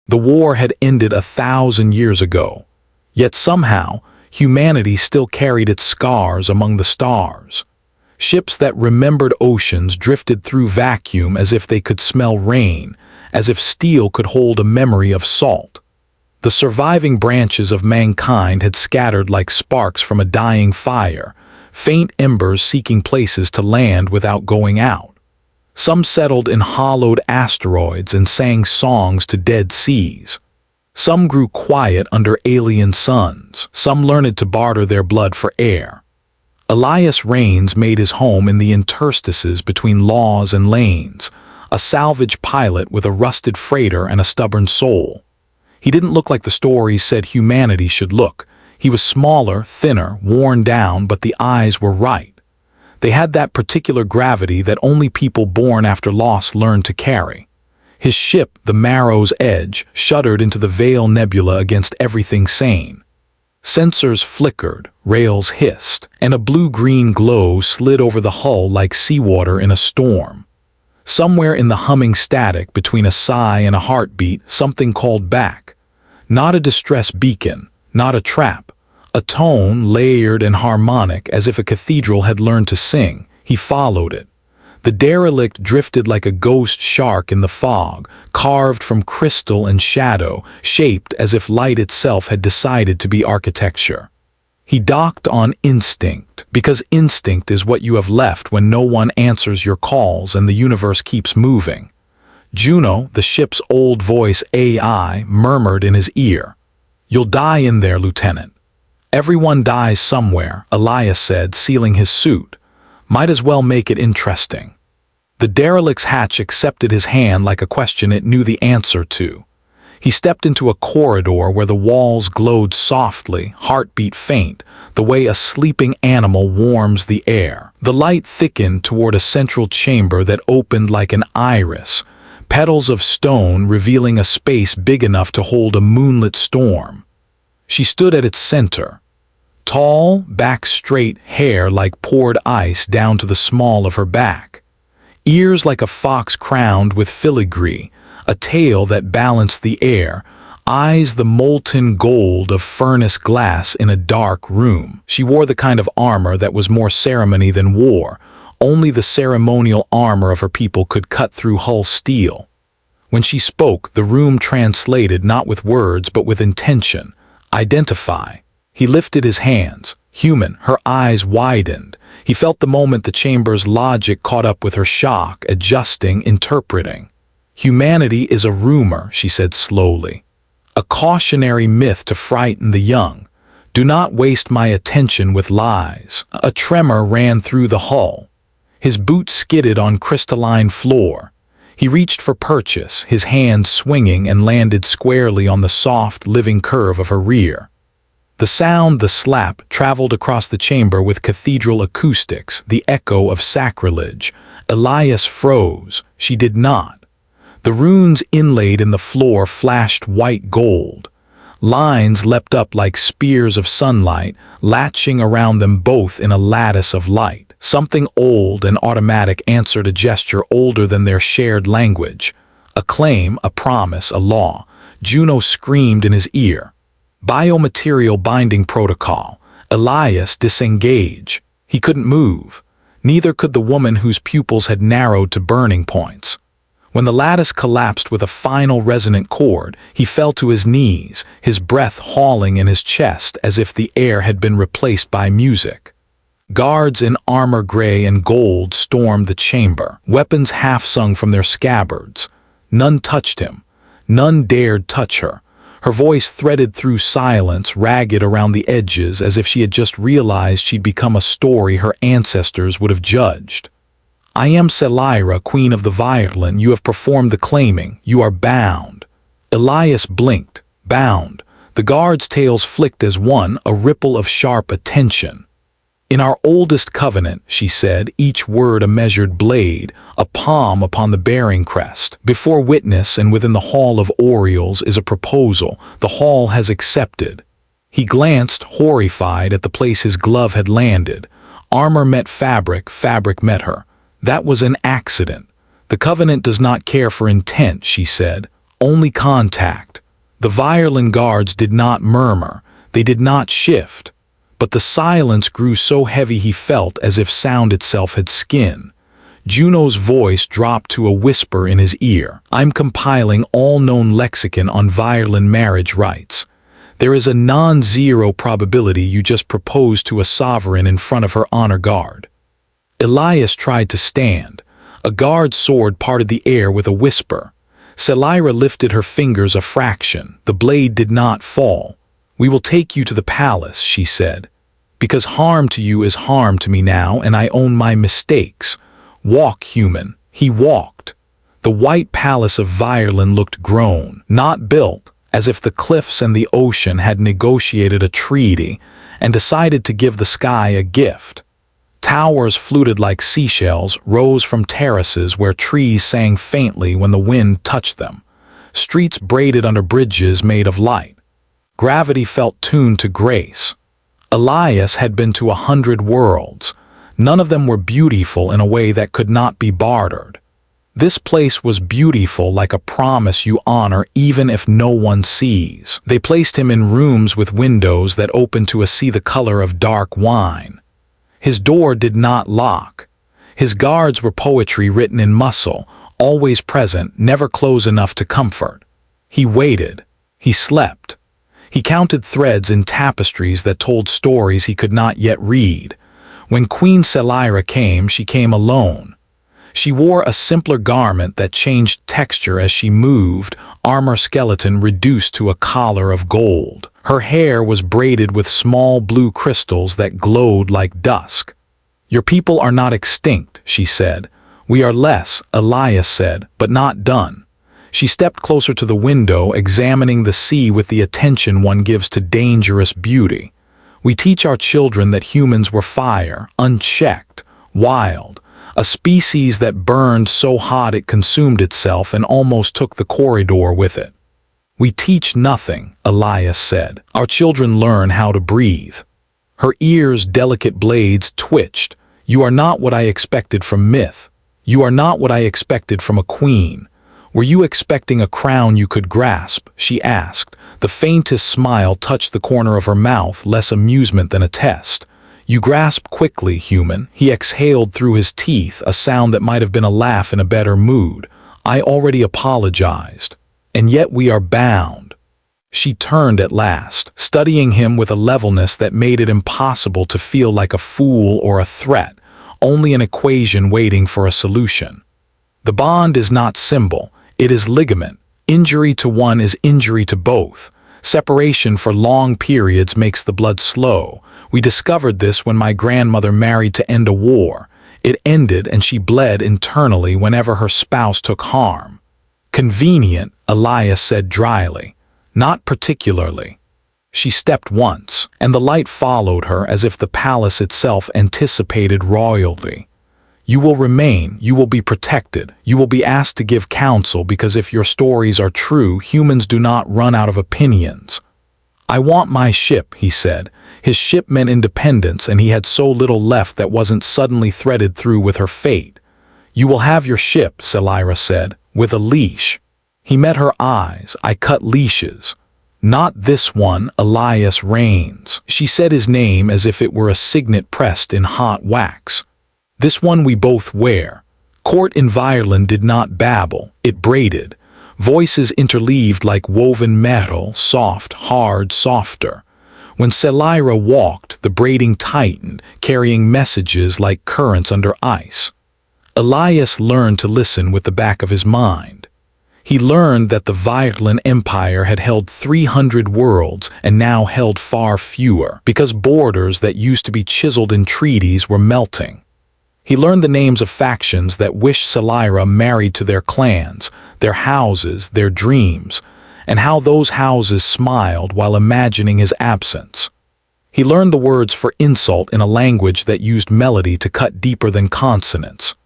The war had ended 1,000 years ago, yet somehow humanity still carried its scars among the stars. Ships that remembered oceans drifted through vacuum as if they could smell rain, as if steel could hold a memory of salt. The surviving branches of mankind had scattered like sparks from a dying fire, faint embers seeking places to land without going out. Some settled in hollowed asteroids and sang songs to dead seas. Some grew quiet under alien suns. Some learned to barter their blood for air. Elias Raines made his home in the interstices between laws and lanes, a salvage pilot with a rusted freighter and a stubborn soul. He didn't look like the stories said humanity should look. He was smaller, thinner, worn down, but the eyes were right. They had that particular gravity that only people born after loss learn to carry. His ship, the Marrow's Edge, shuddered into the Veil Nebula against everything sane. Sensors flickered, rails hissed, and a blue-green glow slid over the hull like seawater in a storm. Somewhere in the humming static between a sigh and a heartbeat, something called back. Not a distress beacon, not a trap. A tone layered and harmonic as if a cathedral had learned to sing. He followed it. The derelict drifted like a ghost shark in the fog, carved from crystal and shadow, shaped as if light itself had decided to be architecture. He docked on instinct, because instinct is what you have left when no one answers your calls and the universe keeps moving. Juno, the ship's old voice AI, murmured in his ear, "You'll die in there, Lieutenant." "Everyone dies somewhere," Elias said, sealing his suit. "Might as well make it interesting." The derelict's hatch accepted his hand like a question it knew the answer to. He stepped into a corridor where the walls glowed softly, heartbeat faint, the way a sleeping animal warms the air. The light thickened toward a central chamber that opened like an iris, petals of stone revealing a space big enough to hold a moonlit storm. She stood at its center. Tall, back straight, hair like poured ice down to the small of her back. Ears like a fox crowned with filigree, a tail that balanced the air, eyes the molten gold of furnace glass in a dark room. She wore the kind of armor that was more ceremony than war. Only the ceremonial armor of her people could cut through hull steel. When she spoke, the room translated not with words but with intention. Identify. He lifted his hands. Human, her eyes widened. He felt the moment the chamber's logic caught up with her shock, adjusting, interpreting. "Humanity is a rumor," she said slowly. "A cautionary myth to frighten the young. Do not waste my attention with lies." A tremor ran through the hull. His boots skidded on crystalline floor. He reached for purchase, his hand swinging, and landed squarely on the soft, living curve of her rear. The sound, the slap, traveled across the chamber with cathedral acoustics, the echo of sacrilege. Elias froze. She did not. The runes inlaid in the floor flashed white gold. Lines leapt up like spears of sunlight, latching around them both in a lattice of light. Something old and automatic answered a gesture older than their shared language. A claim, a promise, a law. Juno screamed in his ear. "Biomaterial binding protocol." Elias, disengage. He couldn't move. Neither could the woman whose pupils had narrowed to burning points. When the lattice collapsed with a final resonant chord, he fell to his knees, his breath hauling in his chest as if the air had been replaced by music. Guards in armor gray and gold stormed the chamber, weapons half-sung from their scabbards. None touched him. None dared touch her. Her voice threaded through silence, ragged around the edges, as if she had just realized she'd become a story her ancestors would have judged. "I am Selyra, Queen of the Vyr'len. You have performed the claiming. You are bound." Elias blinked. Bound. The guards' tails flicked as one, a ripple of sharp attention. "In our oldest covenant," she said, each word a measured blade, a palm upon the bearing crest. "Before witness and within the Hall of Orioles is a proposal. The hall has accepted." He glanced, horrified, at the place his glove had landed. Armor met fabric, fabric met her. That was an accident. "The covenant does not care for intent," she said, only contact. The Vyr'len guards did not murmur, they did not shift, but the silence grew so heavy he felt as if sound itself had skin. Juno's voice dropped to a whisper in his ear. I'm compiling all known lexicon on Vyr'len marriage rites. There is a non-zero probability you just proposed to a sovereign in front of her honor guard. Elias tried to stand. A guard's sword parted the air with a whisper. Selyra lifted her fingers a fraction. The blade did not fall. We will take you to the palace, she said. Because harm to you is harm to me now, and I own my mistakes. Walk, human. He walked. The white palace of Vyr'len looked grown, not built, as if the cliffs and the ocean had negotiated a treaty and decided to give the sky a gift. Towers fluted like seashells, rose from terraces where trees sang faintly when the wind touched them. Streets braided under bridges made of light. Gravity felt tuned to grace. Elias had been to 100 worlds. None of them were beautiful in a way that could not be bartered. This place was beautiful like a promise you honor even if no one sees. They placed him in rooms with windows that opened to see the color of dark wine. His door did not lock. His guards were poetry written in muscle, always present, never close enough to comfort. He waited. He slept. He counted threads in tapestries that told stories he could not yet read. When Queen Selyra came, she came alone. She wore a simpler garment that changed texture as she moved, armor skeleton reduced to a collar of gold. Her hair was braided with small blue crystals that glowed like dusk. Your people are not extinct, she said. We are less, Elias said, but not done. She stepped closer to the window, examining the sea with the attention one gives to dangerous beauty. We teach our children that humans were fire, unchecked, wild, a species that burned so hot it consumed itself and almost took the corridor with it. We teach nothing, Elias said. Our children learn how to breathe. Her ears' delicate blades twitched. You are not what I expected from myth. You are not what I expected from a queen. Were you expecting a crown you could grasp? She asked. The faintest smile touched the corner of her mouth, less amusement than a test. You grasp quickly, human. He exhaled through his teeth, a sound that might have been a laugh in a better mood. I already apologized. And yet we are bound. She turned at last, studying him with a levelness that made it impossible to feel like a fool or a threat, only an equation waiting for a solution. The bond is not symbol, it is ligament. Injury to one is injury to both. Separation for long periods makes the blood slow. We discovered this when my grandmother married to end a war. It ended and she bled internally whenever her spouse took harm. Convenient, Elias said dryly. Not particularly. She stepped once, and the light followed her as if the palace itself anticipated royalty. You will remain, you will be protected, you will be asked to give counsel because if your stories are true, humans do not run out of opinions. I want my ship, he said. His ship meant independence, and he had so little left that wasn't suddenly threaded through with her fate. You will have your ship, Selyra said, with a leash. He met her eyes. I cut leashes. Not this one, Elias Raines. She said his name as if it were a signet pressed in hot wax. This one we both wear. Court in Vyr'len did not babble, it braided. Voices interleaved like woven metal, soft, hard, softer. When Selyra walked, the braiding tightened, carrying messages like currents under ice. Elias learned to listen with the back of his mind. He learned that the Vyr'len Empire had held 300 worlds and now held far fewer, because borders that used to be chiseled in treaties were melting. He learned the names of factions that wished Selyra married to their clans, their houses, their dreams, and how those houses smiled while imagining his absence. He learned the words for insult in a language that used melody to cut deeper than consonants.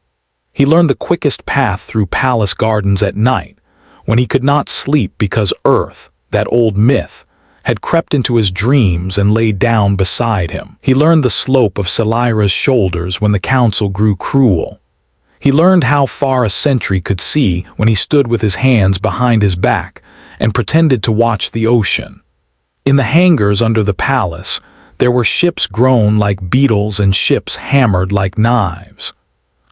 He learned the quickest path through palace gardens at night, when he could not sleep because Earth, that old myth, had crept into his dreams and lay down beside him. He learned the slope of Selyra's shoulders when the council grew cruel. He learned how far a sentry could see when he stood with his hands behind his back and pretended to watch the ocean. In the hangars under the palace, there were ships grown like beetles and ships hammered like knives.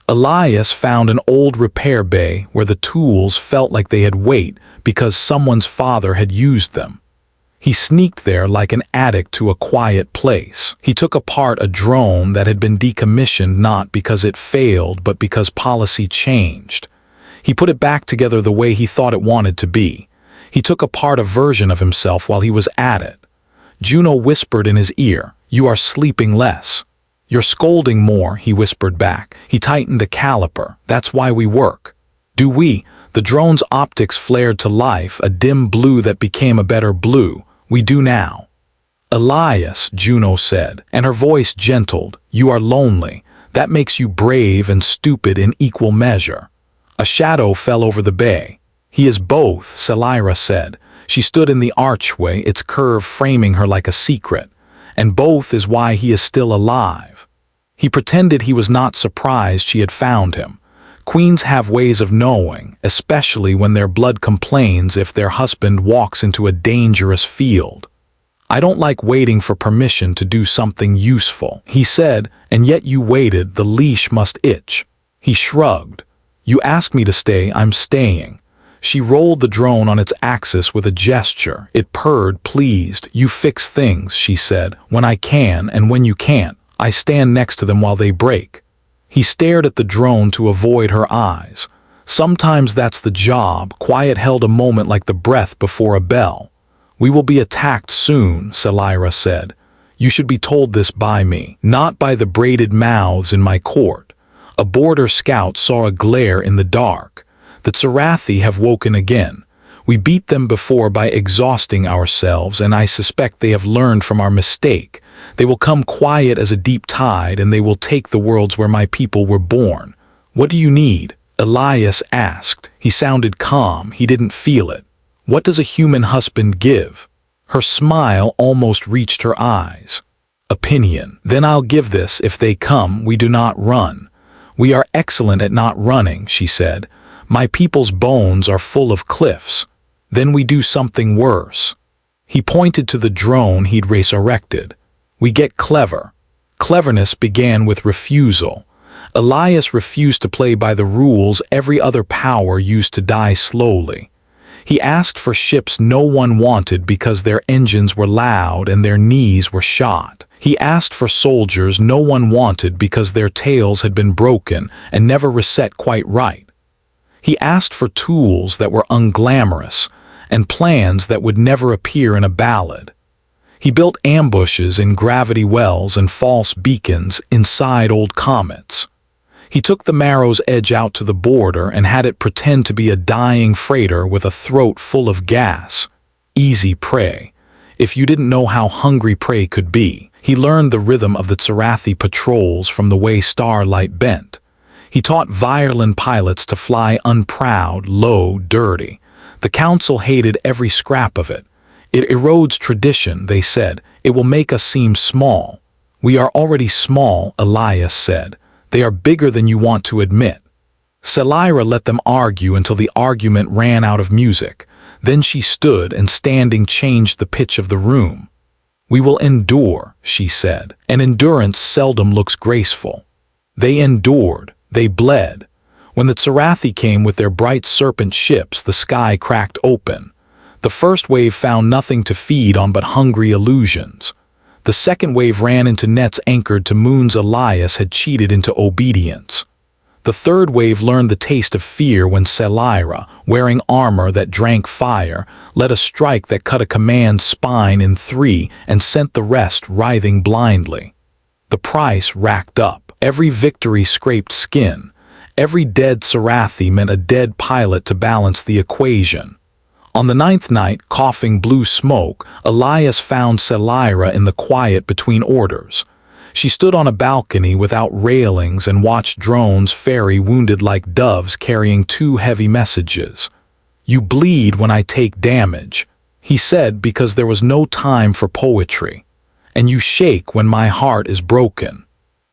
Elias found an old repair bay where the tools felt like they had weight because someone's father had used them. He sneaked there like an addict to a quiet place. He took apart a drone that had been decommissioned not because it failed but because policy changed. He put it back together the way he thought it wanted to be. He took apart a version of himself while he was at it. Juno whispered in his ear, "You are sleeping less." "You're scolding more," he whispered back. He tightened a caliper. "That's why we work." "Do we?" The drone's optics flared to life, a dim blue that became a better blue. "We do now." "Elias," Juno said, and her voice gentled, "you are lonely. That makes you brave and stupid in equal measure." A shadow fell over the bay. "He is both," Selyra said. She stood in the archway, its curve framing her like a secret. "And both is why he is still alive." He pretended he was not surprised she had found him. Queens have ways of knowing, especially when their blood complains if their husband walks into a dangerous field. "I don't like waiting for permission to do something useful," he said, "and yet you waited, the leash must itch." He shrugged. "You asked me to stay, I'm staying." She rolled the drone on its axis with a gesture. It purred, pleased. "You fix things," she said, "when I can, and when you can't, I stand next to them while they break." He stared at the drone to avoid her eyes. "Sometimes that's the job." Quiet held a moment like the breath before a bell. "We will be attacked soon," Selyra said. "You should be told this by me, not by the braided mouths in my court." A border scout saw a glare in the dark. "The Tsarathi have woken again. We beat them before by exhausting ourselves, and I suspect they have learned from our mistake. They will come quiet as a deep tide, and they will take the worlds where my people were born." "What do you need?" Elias asked. He sounded calm. He didn't feel it. "What does a human husband give?" Her smile almost reached her eyes. "Opinion." "Then I'll give this. If they come, we do not run." "We are excellent at not running," she said. "My people's bones are full of cliffs." "Then we do something worse." He pointed to the drone he'd resurrected. "We get clever." Cleverness began with refusal. Elias refused to play by the rules every other power used to die slowly. He asked for ships no one wanted because their engines were loud and their knees were shot. He asked for soldiers no one wanted because their tails had been broken and never reset quite right. He asked for tools that were unglamorous and plans that would never appear in a ballad. He built ambushes in gravity wells and false beacons inside old comets. He took the Marrow's Edge out to the border and had it pretend to be a dying freighter with a throat full of gas. Easy prey. If you didn't know how hungry prey could be, he learned the rhythm of the Tsarathi patrols from the way starlight bent. He taught Vyr'len pilots to fly unproud, low, dirty. The council hated every scrap of it. "It erodes tradition," they said. "It will make us seem small." "We are already small," Elias said. "They are bigger than you want to admit." Selyra let them argue until the argument ran out of music. Then she stood and standing changed the pitch of the room. "We will endure," she said, "and endurance seldom looks graceful." They endured. They bled. When the Tsarathi came with their bright serpent ships, the sky cracked open. The first wave found nothing to feed on but hungry illusions. The second wave ran into nets anchored to moons Elias had cheated into obedience. The third wave learned the taste of fear when Selyra, wearing armor that drank fire, led a strike that cut a command's spine in three and sent the rest writhing blindly. The price racked up. Every victory scraped skin. Every dead Tsarathi meant a dead pilot to balance the equation. On the 9th night, coughing blue smoke, Elias found Selyra in the quiet between orders. She stood on a balcony without railings and watched drones ferry wounded like doves carrying 2 heavy messages. "You bleed when I take damage," he said, because there was no time for poetry. "And you shake when my heart is broken."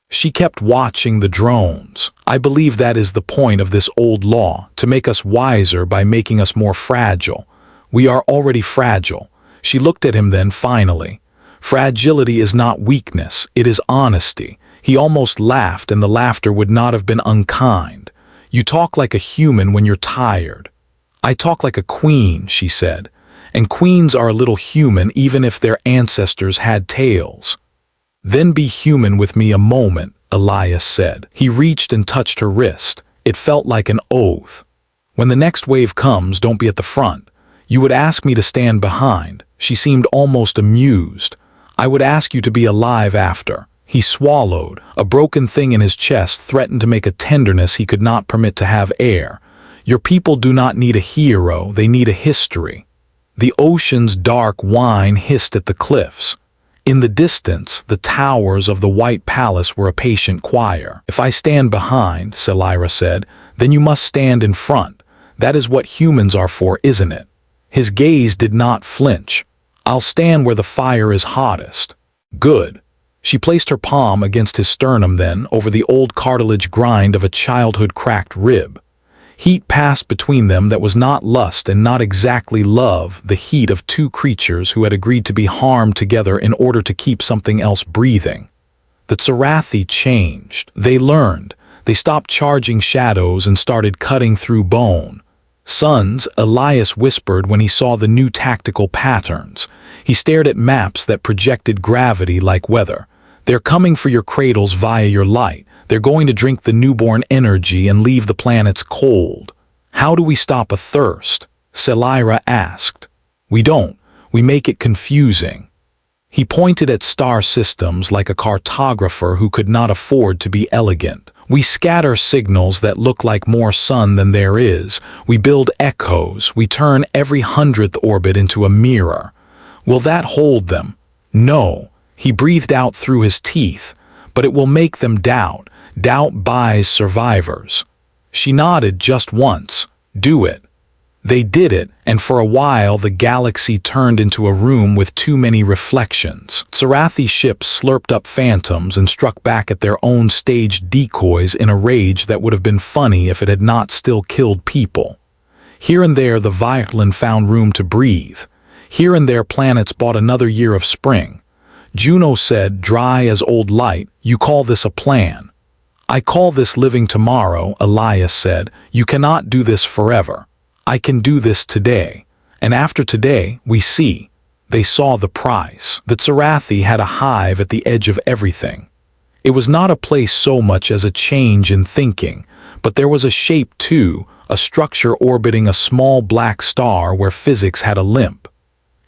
She kept watching the drones. I believe that is the point of this old law, to make us wiser by making us more fragile. We are already fragile. She looked at him then, finally. Fragility is not weakness, it is honesty. He almost laughed, and the laughter would not have been unkind. You talk like a human when you're tired. I talk like a queen, she said. And queens are a little human even if their ancestors had tails. Then be human with me a moment, Elias said. He reached and touched her wrist. It felt like an oath. When the next wave comes, don't be at the front. You would ask me to stand behind. She seemed almost amused. I would ask you to be alive after. He swallowed. A broken thing in his chest threatened to make a tenderness he could not permit to have air. Your people do not need a hero, they need a history. The ocean's dark whine hissed at the cliffs. In the distance, the towers of the White Palace were a patient choir. If I stand behind, Selyra said, then you must stand in front. That is what humans are for, isn't it? His gaze did not flinch. I'll stand where the fire is hottest. Good. She placed her palm against his sternum then, over the old cartilage grind of a childhood cracked rib. Heat passed between them that was not lust and not exactly love, the heat of two creatures who had agreed to be harmed together in order to keep something else breathing. The Tsarathi changed. They learned. They stopped charging shadows and started cutting through bone. Sons, Elias whispered when he saw the new tactical patterns. He stared at maps that projected gravity like weather. They're coming for your cradles via your light. They're going to drink the newborn energy and leave the planets cold. How do we stop a thirst? Selyra asked. We don't. We make it confusing. He pointed at star systems like a cartographer who could not afford to be elegant. We scatter signals that look like more sun than there is. We build echoes. We turn every 100th orbit into a mirror. Will that hold them? No. He breathed out through his teeth. But it will make them doubt. Doubt buys survivors. She nodded just once. Do it. They did it, and for a while the galaxy turned into a room with too many reflections. Tsarathi ships slurped up phantoms and struck back at their own staged decoys in a rage that would have been funny if it had not still killed people. Here and there the Vyr'len found room to breathe. Here and there planets bought another year of spring. Juno said, dry as old light, you call this a plan. I call this living tomorrow, Elias said. You cannot do this forever. I can do this today. And after today, we see. They saw the price. The Tsarathi had a hive at the edge of everything. It was not a place so much as a change in thinking, but there was a shape too, a structure orbiting a small black star where physics had a limp.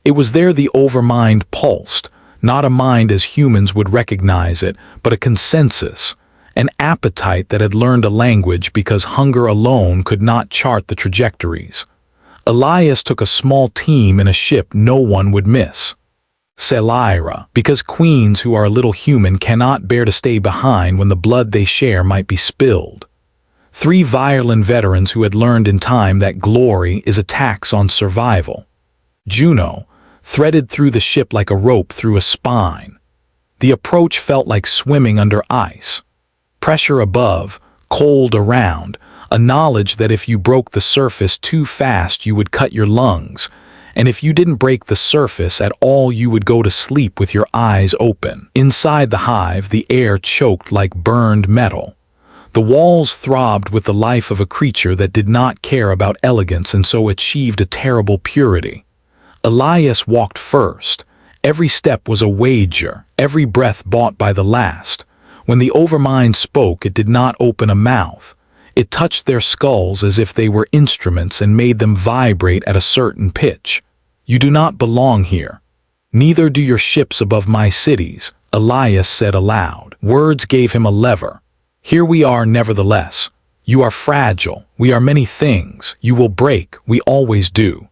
It was there the overmind pulsed, not a mind as humans would recognize it, but a consensus. An appetite that had learned a language because hunger alone could not chart the trajectories. Elias took a small team in a ship no one would miss. Selyra, because queens who are a little human cannot bear to stay behind when the blood they share might be spilled. 3 Vyr'len veterans who had learned in time that glory is a tax on survival. Juno, threaded through the ship like a rope through a spine. The approach felt like swimming under ice. Pressure above, cold around, a knowledge that if you broke the surface too fast you would cut your lungs, and if you didn't break the surface at all you would go to sleep with your eyes open. Inside the hive the air choked like burned metal. The walls throbbed with the life of a creature that did not care about elegance and so achieved a terrible purity. Elias walked first. Every step was a wager, every breath bought by the last. When the overmind spoke, it did not open a mouth. It touched their skulls as if they were instruments and made them vibrate at a certain pitch. You do not belong here. Neither do your ships above my cities, Elias said aloud. Words gave him a lever. Here we are nevertheless. You are fragile. We are many things. You will break. We always do.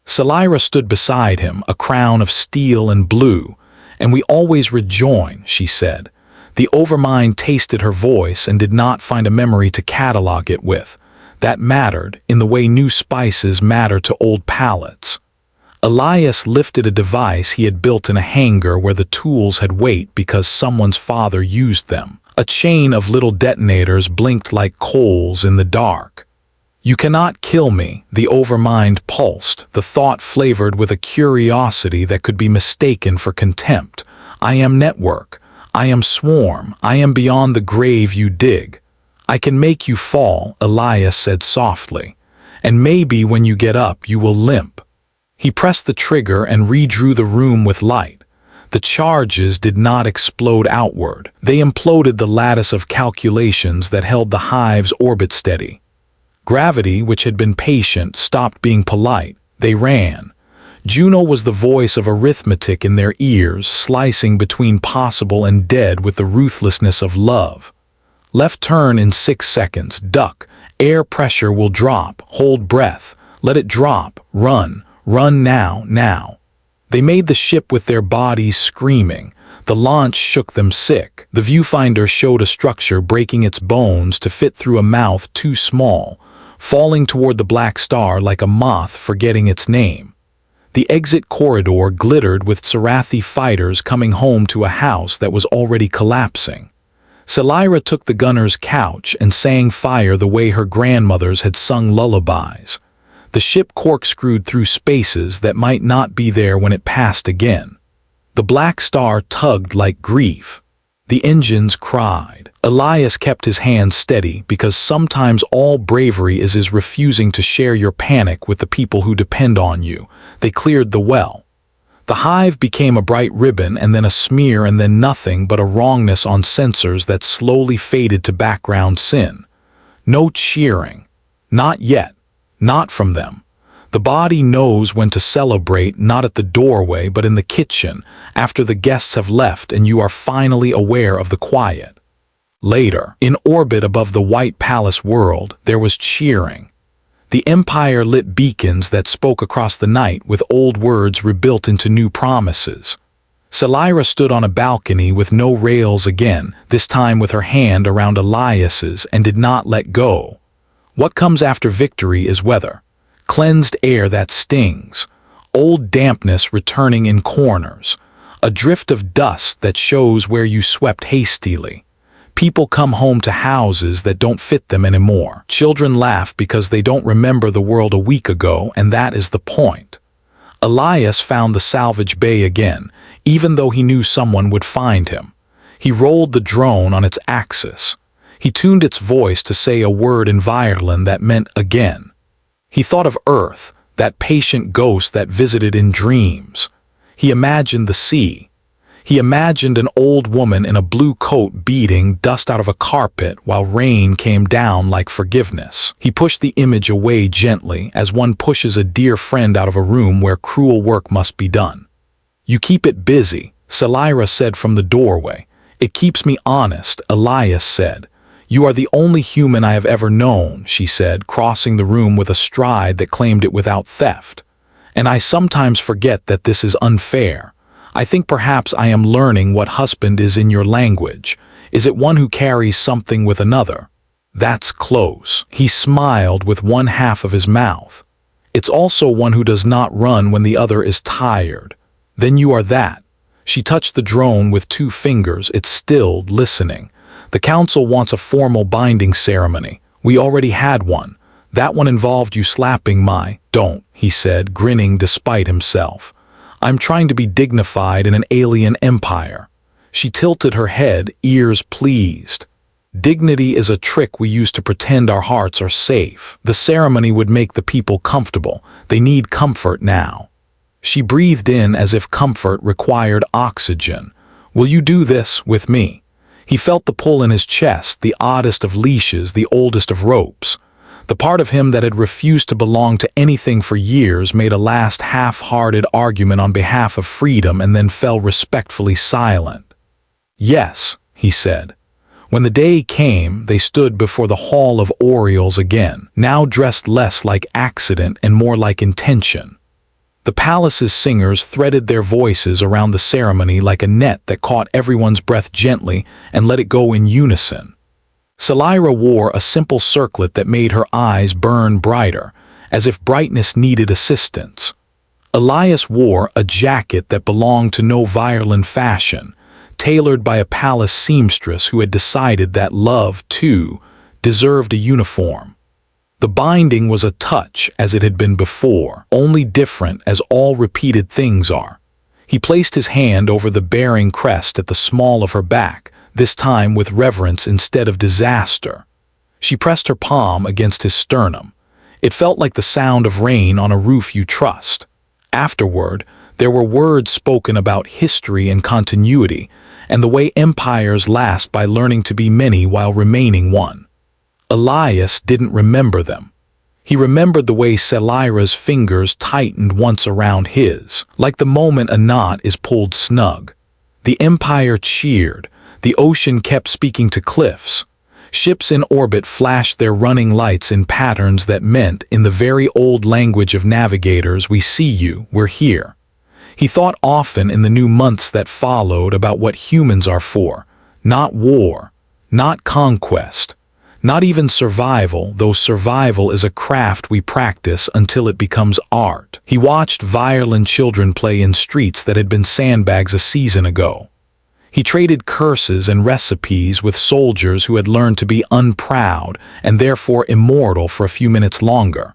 Selyra stood beside him, a crown of steel and blue. And we always rejoin, she said. The overmind tasted her voice and did not find a memory to catalog it with. That mattered, in the way new spices matter to old palates. Elias lifted a device he had built in a hangar where the tools had weight because someone's father used them. A chain of little detonators blinked like coals in the dark. You cannot kill me, the overmind pulsed, the thought flavored with a curiosity that could be mistaken for contempt. I am network. I am swarm. I am beyond the grave you dig. I can make you fall, Elias said softly. And maybe when you get up you will limp. He pressed the trigger and redrew the room with light. The charges did not explode outward. They imploded the lattice of calculations that held the hive's orbit steady. Gravity, which had been patient, stopped being polite. They ran. Juno was the voice of arithmetic in their ears, slicing between possible and dead with the ruthlessness of love. Left turn in 6 seconds. Duck. Air pressure will drop. Hold breath. Let it drop. Run. Run now, now. They made the ship with their bodies screaming. The launch shook them sick. The viewfinder showed a structure breaking its bones to fit through a mouth too small, falling toward the black star like a moth forgetting its name. The exit corridor glittered with Serathi fighters coming home to a house that was already collapsing. Selyra took the gunner's couch and sang fire the way her grandmothers had sung lullabies. The ship corkscrewed through spaces that might not be there when it passed again. The black star tugged like grief. The engines cried. Elias kept his hand steady because sometimes all bravery is refusing to share your panic with the people who depend on you. They cleared the well. The hive became a bright ribbon and then a smear and then nothing but a wrongness on sensors that slowly faded to background sin. No cheering. Not yet. Not from them. The body knows when to celebrate, not at the doorway but in the kitchen, after the guests have left and you are finally aware of the quiet. Later, in orbit above the White Palace world, there was cheering. The Empire lit beacons that spoke across the night with old words rebuilt into new promises. Selyra stood on a balcony with no rails again, this time with her hand around Elias's, and did not let go. What comes after victory is weather. Cleansed air that stings. Old dampness returning in corners. A drift of dust that shows where you swept hastily. People come home to houses that don't fit them anymore. Children laugh because they don't remember the world a week ago, and that is the point. Elias found the salvage bay again, even though he knew someone would find him. He rolled the drone on its axis. He tuned its voice to say a word in Vyr'len that meant again. He thought of Earth, that patient ghost that visited in dreams. He imagined the sea. He imagined an old woman in a blue coat beating dust out of a carpet while rain came down like forgiveness. He pushed the image away gently, as one pushes a dear friend out of a room where cruel work must be done. You keep it busy, Selyra said from the doorway. It keeps me honest, Elias said. You are the only human I have ever known, she said, crossing the room with a stride that claimed it without theft. And I sometimes forget that this is unfair. I think perhaps I am learning what husband is in your language. Is it one who carries something with another? That's close. He smiled with one half of his mouth. It's also one who does not run when the other is tired. Then you are that. She touched the drone with 2 fingers. It stilled, listening. The council wants a formal binding ceremony. We already had one. That one involved you slapping my don't, he said, grinning despite himself. I'm trying to be dignified in an alien empire. She tilted her head, ears pleased. Dignity is a trick we use to pretend our hearts are safe. The ceremony would make the people comfortable. They need comfort now. She breathed in as if comfort required oxygen. Will you do this with me? He felt the pull in his chest, the oddest of leashes, the oldest of ropes. The part of him that had refused to belong to anything for years made a last half-hearted argument on behalf of freedom and then fell respectfully silent. Yes, he said. When the day came, they stood before the Hall of Orioles again, now dressed less like accident and more like intention. The palace's singers threaded their voices around the ceremony like a net that caught everyone's breath gently and let it go in unison. Selyra wore a simple circlet that made her eyes burn brighter, as if brightness needed assistance. Elias wore a jacket that belonged to no Vyr'len fashion, tailored by a palace seamstress who had decided that love, too, deserved a uniform. The binding was a touch as it had been before, only different as all repeated things are. He placed his hand over the bearing crest at the small of her back, this time with reverence instead of disaster. She pressed her palm against his sternum. It felt like the sound of rain on a roof you trust. Afterward, there were words spoken about history and continuity, and the way empires last by learning to be many while remaining one. Elias didn't remember them. He remembered the way Selyra's fingers tightened once around his, like the moment a knot is pulled snug. The empire cheered. The ocean kept speaking to cliffs. Ships in orbit flashed their running lights in patterns that meant, in the very old language of navigators, "We see you, we're here." He thought often in the new months that followed about what humans are for. Not war, not conquest, not even survival, though survival is a craft we practice until it becomes art. He watched Vyr'len children play in streets that had been sandbags a season ago. He traded curses and recipes with soldiers who had learned to be unproud and therefore immortal for a few minutes longer.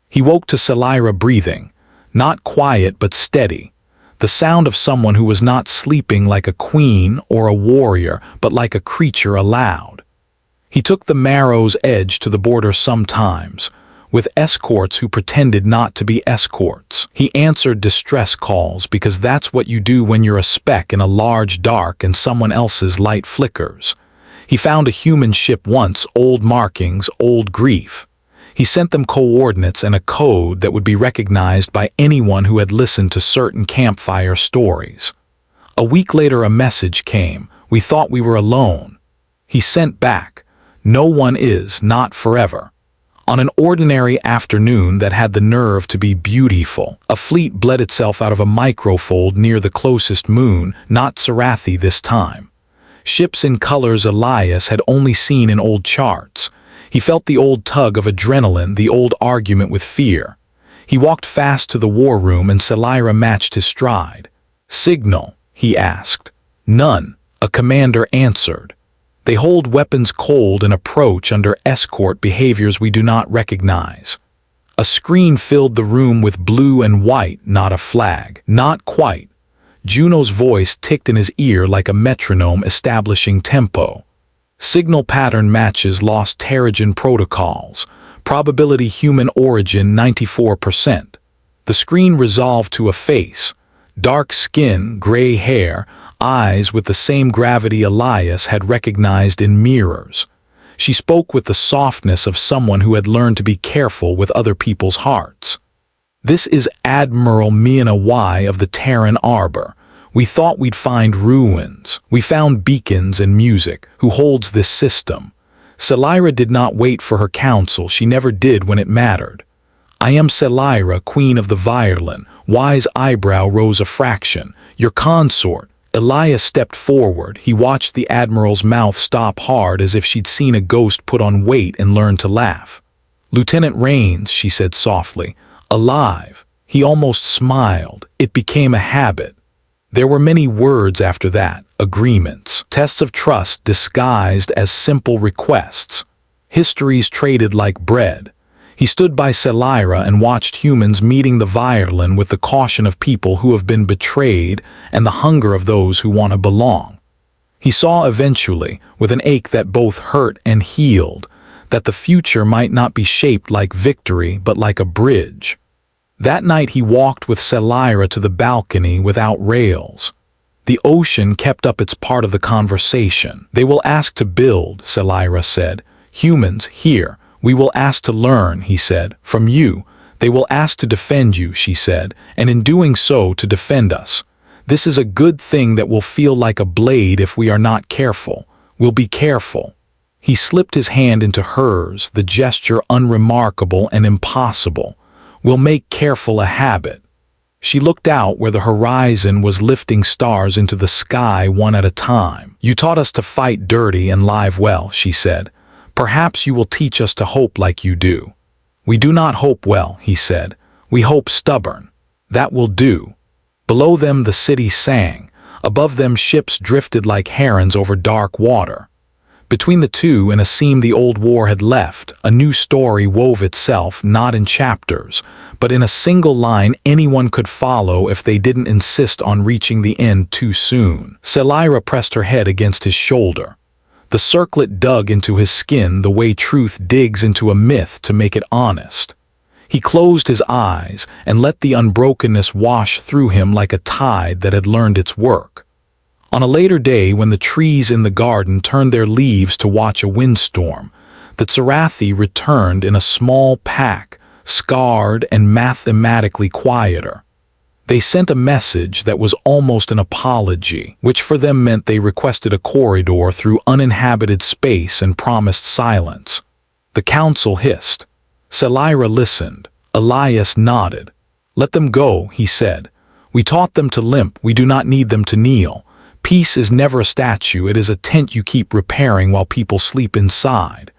He woke to Selyra breathing, not quiet but steady, the sound of someone who was not sleeping like a queen or a warrior, but like a creature aloud. He took the Marrow's Edge to the border sometimes, with escorts who pretended not to be escorts. He answered distress calls because that's what you do when you're a speck in a large dark and someone else's light flickers. He found a human ship once, old markings, old grief. He sent them coordinates and a code that would be recognized by anyone who had listened to certain campfire stories. A week later a message came. "We thought we were alone." He sent back, "No one is, not forever." On an ordinary afternoon that had the nerve to be beautiful, a fleet bled itself out of a microfold near the closest moon, not Sarathi this time. Ships in colors Elias had only seen in old charts. He felt the old tug of adrenaline, the old argument with fear. He walked fast to the war room and Selyra matched his stride. "Signal," he asked. "None," a commander answered. "They hold weapons cold and approach under escort behaviors we do not recognize." A screen filled the room with blue and white, not a flag. "Not quite." Juno's voice ticked in his ear like a metronome establishing tempo. "Signal pattern matches lost Terrigen protocols. Probability human origin 94%. The screen resolved to a face. Dark skin, gray hair, eyes with the same gravity Elias had recognized in mirrors. She spoke with the softness of someone who had learned to be careful with other people's hearts. "This is Admiral Miana Y of the Terran Arbor. We thought we'd find ruins. We found beacons and music. Who holds this system?" Selyra did not wait for her counsel. She never did when it mattered. "I am Selyra, Queen of the Vyr'len." Y's eyebrow rose a fraction. "Your consort." Elias stepped forward. He watched the Admiral's mouth stop hard as if she'd seen a ghost put on weight and learned to laugh. "Lieutenant Raines," she said softly. "Alive." He almost smiled. It became a habit. There were many words after that, agreements, tests of trust disguised as simple requests, histories traded like bread. He stood by Selyra and watched humans meeting the Vyr'len with the caution of people who have been betrayed and the hunger of those who want to belong. He saw eventually, with an ache that both hurt and healed, that the future might not be shaped like victory but like a bridge. That night he walked with Selyra to the balcony without rails. The ocean kept up its part of the conversation. "They will ask to build," Selyra said. "Humans, here. We will ask to learn," he said. "From you. They will ask to defend you," she said, "and in doing so to defend us. This is a good thing that will feel like a blade if we are not careful. We'll be careful." He slipped his hand into hers, the gesture unremarkable and impossible. "We'll make careful a habit." She looked out where the horizon was lifting stars into the sky one at a time. "You taught us to fight dirty and live well," she said. "Perhaps you will teach us to hope like you do." "We do not hope well," he said. "We hope stubborn." "That will do." Below them the city sang, Above them ships drifted like herons over dark water. Between the two, in a seam the old war had left, a new story wove itself, not in chapters, but in a single line anyone could follow if they didn't insist on reaching the end too soon. Selyra pressed her head against his shoulder. The circlet dug into his skin the way truth digs into a myth to make it honest. He closed his eyes and let the unbrokenness wash through him like a tide that had learned its work. On a later day, when the trees in the garden turned their leaves to watch a windstorm, the Tsarathi returned in a small pack, scarred and mathematically quieter. They sent a message that was almost an apology, which for them meant they requested a corridor through uninhabited space and promised silence. The council hissed. Selyra listened. Elias nodded. "Let them go," he said. "We taught them to limp, we do not need them to kneel. Peace is never a statue, it is a tent you keep repairing while people sleep inside."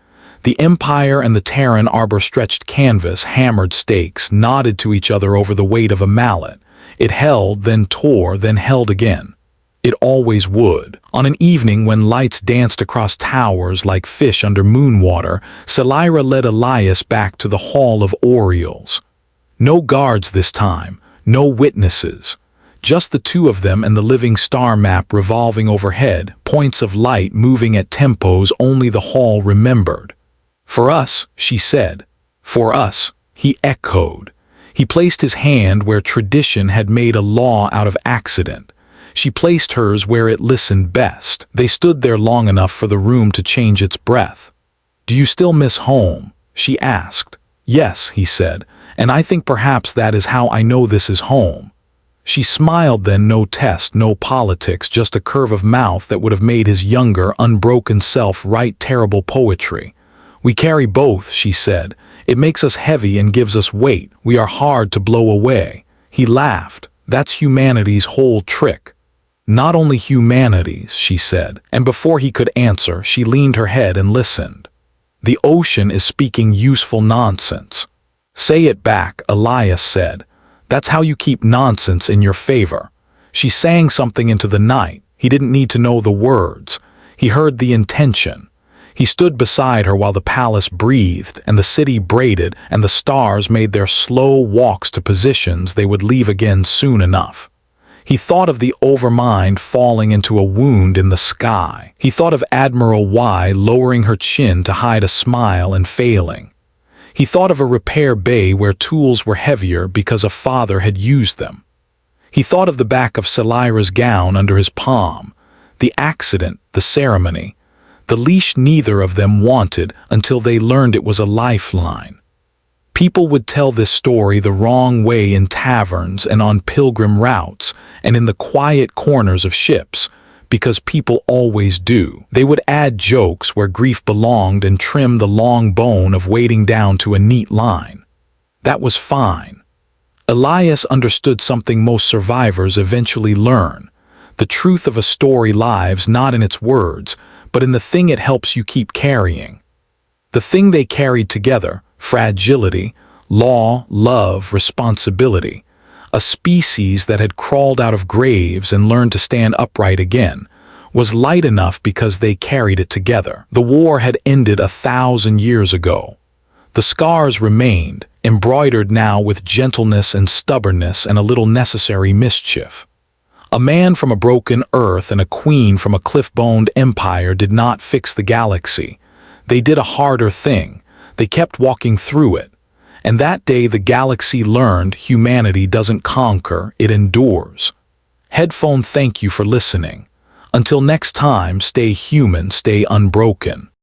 The Empire and the Terran arbor stretched canvas, hammered stakes, nodded to each other over the weight of a mallet. It held, then tore, then held again. It always would. On an evening when lights danced across towers like fish under moonwater, Selyra led Elias back to the Hall of Orioles. No guards this time, no witnesses. Just the two of them and the living star map revolving overhead, points of light moving at tempos only the hall remembered. "For us," she said. "For us," he echoed. He placed his hand where tradition had made a law out of accident. She placed hers where it listened best. They stood there long enough for the room to change its breath. "Do you still miss home?" she asked. "Yes," he said, "and I think perhaps that is how I know this is home." She smiled then, no test, no politics, just a curve of mouth that would have made his younger, unbroken self write terrible poetry. "We carry both," she said. "It makes us heavy and gives us weight. We are hard to blow away." He laughed. "That's humanity's whole trick." "Not only humanity's," she said, and before he could answer, she leaned her head and listened. "The ocean is speaking useful nonsense." "Say it back," Elias said. "That's how you keep nonsense in your favor." She sang something into the night. He didn't need to know the words. He heard the intention. He stood beside her while the palace breathed, and the city braided, and the stars made their slow walks to positions they would leave again soon enough. He thought of the overmind falling into a wound in the sky. He thought of Admiral Y lowering her chin to hide a smile and failing. He thought of a repair bay where tools were heavier because a father had used them. He thought of the back of Selyra's gown under his palm, the accident, the ceremony, the leash neither of them wanted until they learned it was a lifeline. People would tell this story the wrong way in taverns and on pilgrim routes and in the quiet corners of ships, because people always do. They would add jokes where grief belonged and trim the long bone of weighting down to a neat line. That was fine. Elias understood something most survivors eventually learn. The truth of a story lies not in its words, but in the thing it helps you keep carrying. The thing they carried together, fragility, law, love, responsibility. A species that had crawled out of graves and learned to stand upright again, was light enough because they carried it together. The war had ended 1,000 years ago. The scars remained, embroidered now with gentleness and stubbornness and a little necessary mischief. A man from a broken earth and a queen from a cliff-boned empire did not fix the galaxy. They did a harder thing. They kept walking through it. And that day the galaxy learned humanity doesn't conquer, it endures. Headphone, thank you for listening. Until next time, stay human, stay unbroken.